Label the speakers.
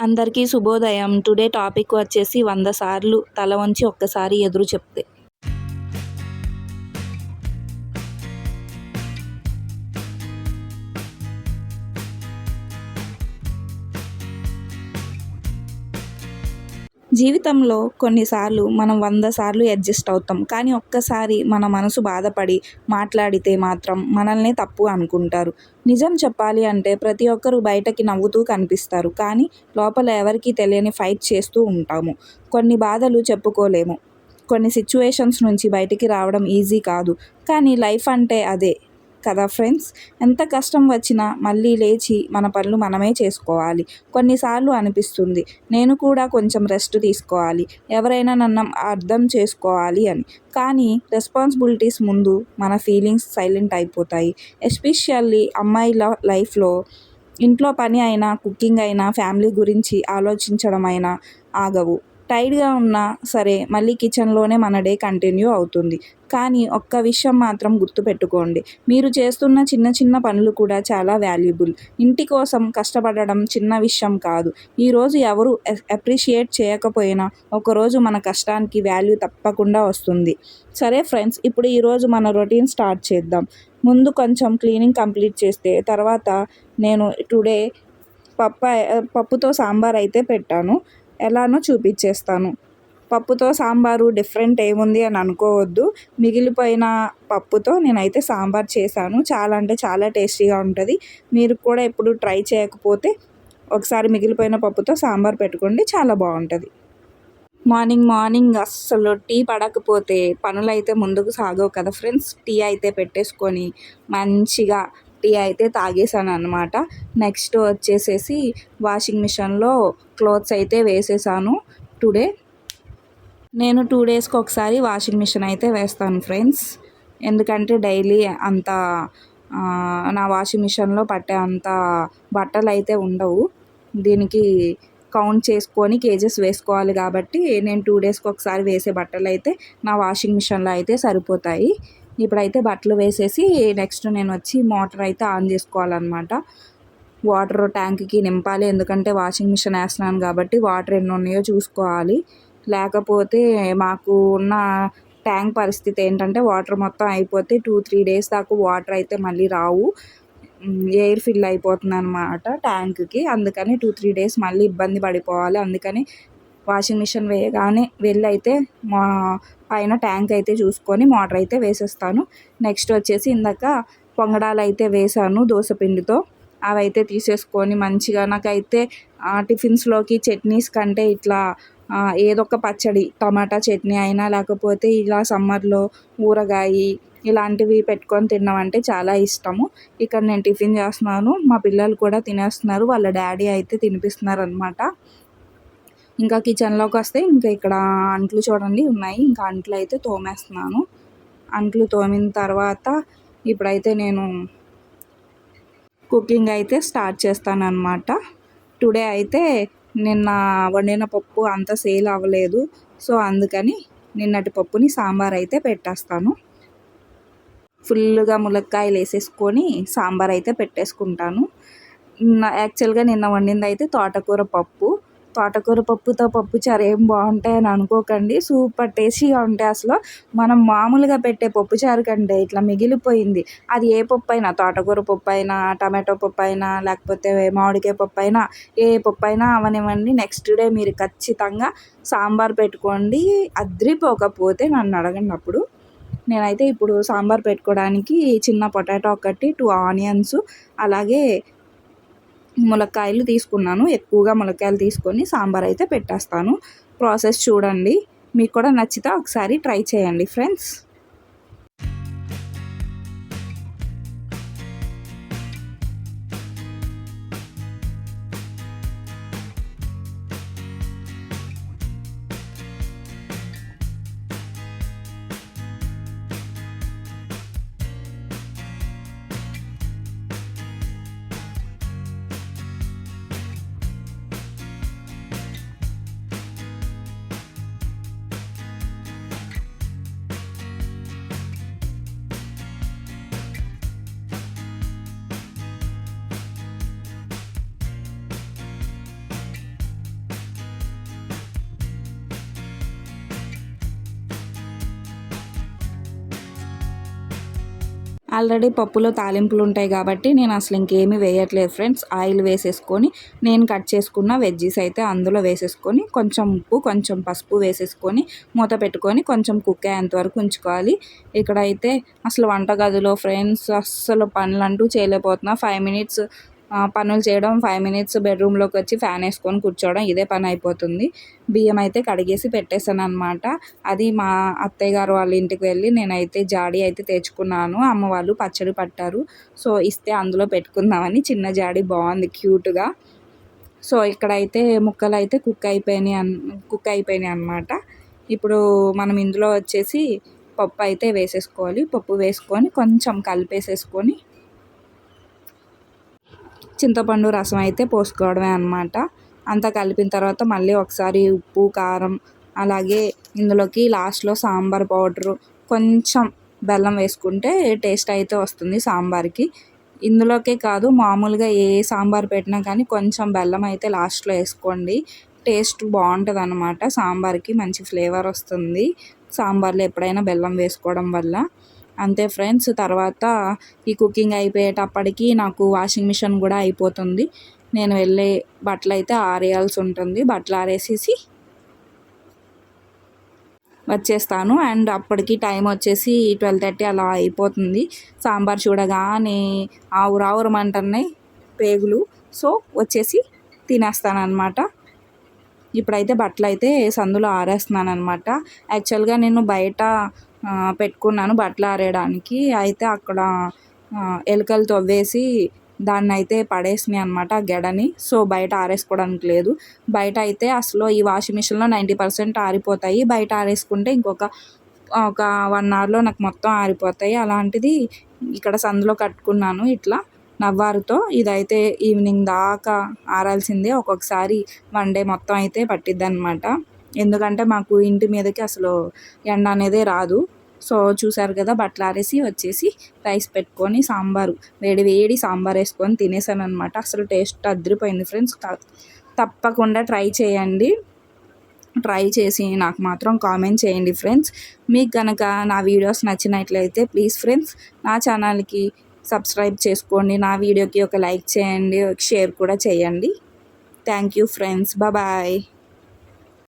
Speaker 1: అందరికీ శుభోదయం. Today topic వచ్చేసి 100 సార్లు తల వంచి ఒక్కసారి ఎదురు చెప్తే. జీవితంలో కొన్నిసార్లు మనం 100 సార్లు అడ్జస్ట్ అవుతాం. కానీ ఒక్కసారి మన మనసు బాధపడి మాట్లాడితే మాత్రం మనల్నే తప్పు అనుకుంటారు. నిజం చెప్పాలి అంటే ప్రతి ఒక్కరు బయటకి నవ్వుతూ కనిపిస్తారు. కానీ లోపల ఎవరికీ తెలియని ఫైట్ చేస్తూ ఉంటాము. కొన్ని బాధలు చెప్పుకోలేము. కొన్ని సిచ్యువేషన్స్ నుంచి బయటికి రావడం ఈజీ కాదు. కానీ లైఫ్ అంటే అదే కదా ఫ్రెండ్స్. ఎంత కష్టం వచ్చినా మళ్ళీ లేచి మన పనులు మనమే చేసుకోవాలి. కొన్నిసార్లు అనిపిస్తుంది నేను కూడా కొంచెం రెస్ట్ తీసుకోవాలి, ఎవరైనా నన్ను అర్థం చేసుకోవాలి అని. కానీ రెస్పాన్సిబిలిటీస్ ముందు మన ఫీలింగ్స్ సైలెంట్ అయిపోతాయి. ఎస్పెషల్లీ అమ్మాయిల లైఫ్లో ఇంట్లో పని అయినా, కుకింగ్ అయినా, ఫ్యామిలీ గురించి ఆలోచించడం అయినా ఆగవు. టైర్డ్గా ఉన్నా సరే మళ్ళీ కిచెన్లోనే మన డే కంటిన్యూ అవుతుంది. కానీ ఒక్క విషయం మాత్రం గుర్తుపెట్టుకోండి, మీరు చేస్తున్న చిన్న చిన్న పనులు కూడా చాలా వాల్యుబుల్. ఇంటి కోసం కష్టపడడం చిన్న విషయం కాదు. ఈరోజు ఎవరు అప్రిషియేట్ చేయకపోయినా ఒకరోజు మన కష్టానికి వాల్యూ తప్పకుండా వస్తుంది. సరే ఫ్రెండ్స్, ఇప్పుడు ఈరోజు మన రొటీన్ స్టార్ట్ చేద్దాం. ముందు కొంచెం క్లీనింగ్ కంప్లీట్ చేస్తే తర్వాత నేను టుడే పప్పుతో సాంబార్ అయితే పెట్టాను. ఎలానో చూపించేస్తాను. పప్పుతో సాంబారు డిఫరెంట్ ఏముంది అని అనుకోవద్దు. మిగిలిపోయిన పప్పుతో నేనైతే సాంబార్ చేశాను. చాలా అంటే చాలా టేస్టీగా ఉంటుంది. మీరు కూడా ఎప్పుడు ట్రై చేయకపోతే ఒకసారి మిగిలిపోయిన పప్పుతో సాంబార్ పెట్టుకోండి, చాలా బాగుంటుంది. మార్నింగ్ అస్సలు టీ పడకపోతే పనులు అయితే ముందుకు సాగవు కదా ఫ్రెండ్స్. టీ అయితే పెట్టేసుకొని మంచిగా టీ అయితే తాగేసాను అనమాట. నెక్స్ట్ వచ్చేసేసి వాషింగ్ మిషన్లో క్లోత్స్ అయితే వేసేసాను. టుడే నేను 2 డేస్కి ఒకసారి వాషింగ్ మిషన్ అయితే వేస్తాను ఫ్రెండ్స్. ఎందుకంటే డైలీ అంత నా వాషింగ్ మిషన్లో పట్టే అంత బట్టలు అయితే ఉండవు. దీనికి కౌంట్ చేసుకొని కేజెస్ వేసుకోవాలి కాబట్టి నేను 2 డేస్కి ఒకసారి వేసే బట్టలు అయితే నా వాషింగ్ మిషన్లో అయితే సరిపోతాయి. ఇప్పుడైతే బట్టలు వేసేసి నెక్స్ట్ నేను వచ్చి మోటార్ అయితే ఆన్ చేసుకోవాలన్నమాట. వాటర్ ట్యాంక్కి నింపాలి, ఎందుకంటే వాషింగ్ మిషన్ వేస్తున్నాను కాబట్టి వాటర్ ఎన్ని ఉన్నాయో చూసుకోవాలి. లేకపోతే మాకు ఉన్న ట్యాంక్ పరిస్థితి ఏంటంటే వాటర్ మొత్తం అయిపోతే 2-3 డేస్ దాకా వాటర్ అయితే మళ్ళీ రావు. ఎయిర్ ఫిల్ అయిపోతుంది అనమాట ట్యాంక్కి. అందుకని 2-3 డేస్ మళ్ళీ ఇబ్బంది పడిపోవాలి. అందుకని వాషింగ్ మిషన్ వేయగానే వెళ్ళి అయితే మా పైన ట్యాంక్ అయితే చూసుకొని మోటార్ అయితే వేసేస్తాను. నెక్స్ట్ వచ్చేసి ఇందాక పొంగడాలు అయితే వేసాను దోసపిండితో. అవి అయితే తీసేసుకొని మంచిగా నాకైతే టిఫిన్స్లోకి చట్నీస్ కంటే ఇట్లా ఏదో ఒక పచ్చడి, టమాటా చట్నీ అయినా లేకపోతే ఇలా సమ్మర్లో ఊరగాయ ఇలాంటివి పెట్టుకొని తినడం అంటే చాలా ఇష్టము. ఇక్కడ నేను టిఫిన్ చేస్తున్నాను, మా పిల్లలు కూడా తినేస్తున్నారు, వాళ్ళ డాడీ అయితే తినిపిస్తున్నారు అనమాట. ఇంకా కిచెన్లోకి వస్తే ఇంకా ఇక్కడ అంట్లు చూడండి ఉన్నాయి. ఇంకా అంట్లు అయితే తోమేస్తున్నాను. అంట్లు తోమిన తర్వాత ఇప్పుడైతే నేను కుకింగ్ అయితే స్టార్ట్ చేస్తాను అనమాట. టుడే అయితే నిన్న వండిన పప్పు అంత సేల్ అవ్వలేదు. సో అందుకని నిన్నటి పప్పుని సాంబార్ అయితే పెట్టేస్తాను. ఫుల్గా ములక్కాయలు వేసేసుకొని సాంబార్ అయితే పెట్టేసుకుంటాను. యాక్చువల్గా నిన్న వండింది అయితే తోటకూర పప్పుతో పప్పుచారు ఏం బాగుంటాయని అనుకోకండి, సూపర్ టేస్టీగా ఉంటాయి. అసలు మనం మామూలుగా పెట్టే పప్పుచారు కంటే ఇట్లా మిగిలిపోయింది, అది ఏ పప్పు అయినా, తోటకూర పప్పు అయినా, టమాటో పప్పు అయినా, లేకపోతే మామిడికాయ పప్పు అయినా, ఏ పప్పు అయినా అవనివ్వండి, నెక్స్ట్ డే మీరు ఖచ్చితంగా సాంబార్ పెట్టుకోండి. అద్రిపోకపోతే నన్ను అడగండి. అప్పుడు నేనైతే ఇప్పుడు సాంబార్ పెట్టుకోవడానికి చిన్న పొటాటో ఒకటి, 2 ఆనియన్స్, అలాగే ములక్కాయలు తీసుకున్నాను. ఎక్కువగా ములక్కాయలు తీసుకొని సాంబార్ అయితే పెట్టేస్తాను. ప్రాసెస్ చూడండి, మీకు కూడా నచ్చితే ఒకసారి ట్రై చేయండి ఫ్రెండ్స్. ఆల్రెడీ పప్పులో తాలింపులు ఉంటాయి కాబట్టి నేను అసలు ఇంకేమీ వేయట్లేదు ఫ్రెండ్స్. ఆయిల్ వేసేసుకొని నేను కట్ చేసుకున్న వెజ్జీస్ అయితే అందులో వేసేసుకొని కొంచెం ఉప్పు కొంచెం పసుపు వేసేసుకొని మూత పెట్టుకొని కొంచెం కుక్ అయ్యేంత వరకు ఉంచుకోవాలి. ఇక్కడైతే అసలు వంటగదిలో ఫ్రెండ్స్ అస్సలు పనులంటూ చేయలేకపోతున్నా. 5 మినిట్స్ పనులు చేయడం, 5 మినిట్స్ బెడ్రూమ్లోకి వచ్చి ఫ్యాన్ వేసుకొని కూర్చోవడం, ఇదే పని అయిపోతుంది. బియ్యం అయితే కడిగేసి పెట్టేశాను అనమాట. అది మా అత్తయ్య గారు వాళ్ళ ఇంటికి వెళ్ళి నేనైతే జాడీ అయితే తెచ్చుకున్నాను. అమ్మ వాళ్ళు పచ్చడి పట్టారు. సో ఇస్తే అందులో పెట్టుకుందామని చిన్న జాడీ బాగుంది క్యూట్గా. సో ఇక్కడైతే ముక్కలు అయితే కుక్ అయిపోయినాయి అనమాట. ఇప్పుడు మనం ఇందులో వచ్చేసి పప్పు అయితే వేసేసుకోవాలి. పప్పు వేసుకొని కొంచెం కలిపేసేసుకొని చింతపండు రసం అయితే పోసుకోవడమే అనమాట. అంతా కలిపిన తర్వాత మళ్ళీ ఒకసారి ఉప్పు కారం అలాగే ఇందులోకి లాస్ట్లో సాంబార్ పౌడరు కొంచెం బెల్లం వేసుకుంటే టేస్ట్ అయితే వస్తుంది సాంబార్కి. ఇందులోకే కాదు మామూలుగా ఏ సాంబార్ పెట్టినా కానీ కొంచెం బెల్లం అయితే లాస్ట్లో వేసుకోండి. టేస్ట్ బాగుంటుంది అన్నమాట. సాంబార్కి మంచి ఫ్లేవర్ వస్తుంది సాంబార్లో ఎప్పుడైనా బెల్లం వేసుకోవడం వల్ల. అంతే ఫ్రెండ్స్. తర్వాత ఈ కుకింగ్ అయిపోయేటప్పటికి నాకు వాషింగ్ మిషన్ కూడా అయిపోతుంది. నేను వెళ్ళే బట్టలు అయితే ఆరేయాల్సి ఉంటుంది. బట్టలు ఆరేసేసి వచ్చేస్తాను. అండ్ అప్పటికి టైం వచ్చేసి 12:30 అలా అయిపోతుంది. సాంబార్ చూడగానే ఆవురావురమంటున్నాయి పేగులు. సో వచ్చేసి తినేస్తానమాట. ఇప్పుడైతే బట్టలు అయితే సందులో ఆరేస్తున్నాను అనమాట. యాక్చువల్గా నేను బయట పెట్టుకున్నాను బట్టలు ఆరేయడానికి. అయితే అక్కడ ఎలుకలు తవ్వేసి దాన్ని అయితే పడేసినాయి అనమాట ఆ గెడని. సో బయట ఆరేసుకోవడానికి లేదు. బయట అయితే అసలు ఈ వాషింగ్ మిషన్లో 90% ఆరిపోతాయి. బయట ఆరేసుకుంటే ఒక 1 అవర్లో నాకు మొత్తం ఆరిపోతాయి. అలాంటిది ఇక్కడ సందులో కట్టుకున్నాను ఇట్లా నవ్వారుతో. ఇదైతే ఈవినింగ్ దాకా ఆరాల్సిందే. ఒక్కొక్కసారి 1 డే మొత్తం అయితే పట్టిద్ది అనమాట. ఎందుకంటే మాకు ఇంటి మీదకి అసలు ఎండ అనేదే రాదు. సో చూసారు కదా, బట్టలు ఆరేసి వచ్చేసి రైస్ పెట్టుకొని సాంబారు వేడి వేడి సాంబార్ వేసుకొని తినేసాను అనమాట. అసలు టేస్ట్ అదిరిపోయింది ఫ్రెండ్స్. తప్పకుండా ట్రై చేయండి. ట్రై చేసి నాకు మాత్రం కామెంట్ చేయండి ఫ్రెండ్స్. మీకు కనుక నా వీడియోస్ నచ్చినట్లయితే ప్లీజ్ ఫ్రెండ్స్ నా ఛానల్కి సబ్స్క్రైబ్ చేసుకోండి. నా వీడియోకి ఒక లైక్ చేయండి, షేర్ కూడా చేయండి. Thank you friends. బాయ్.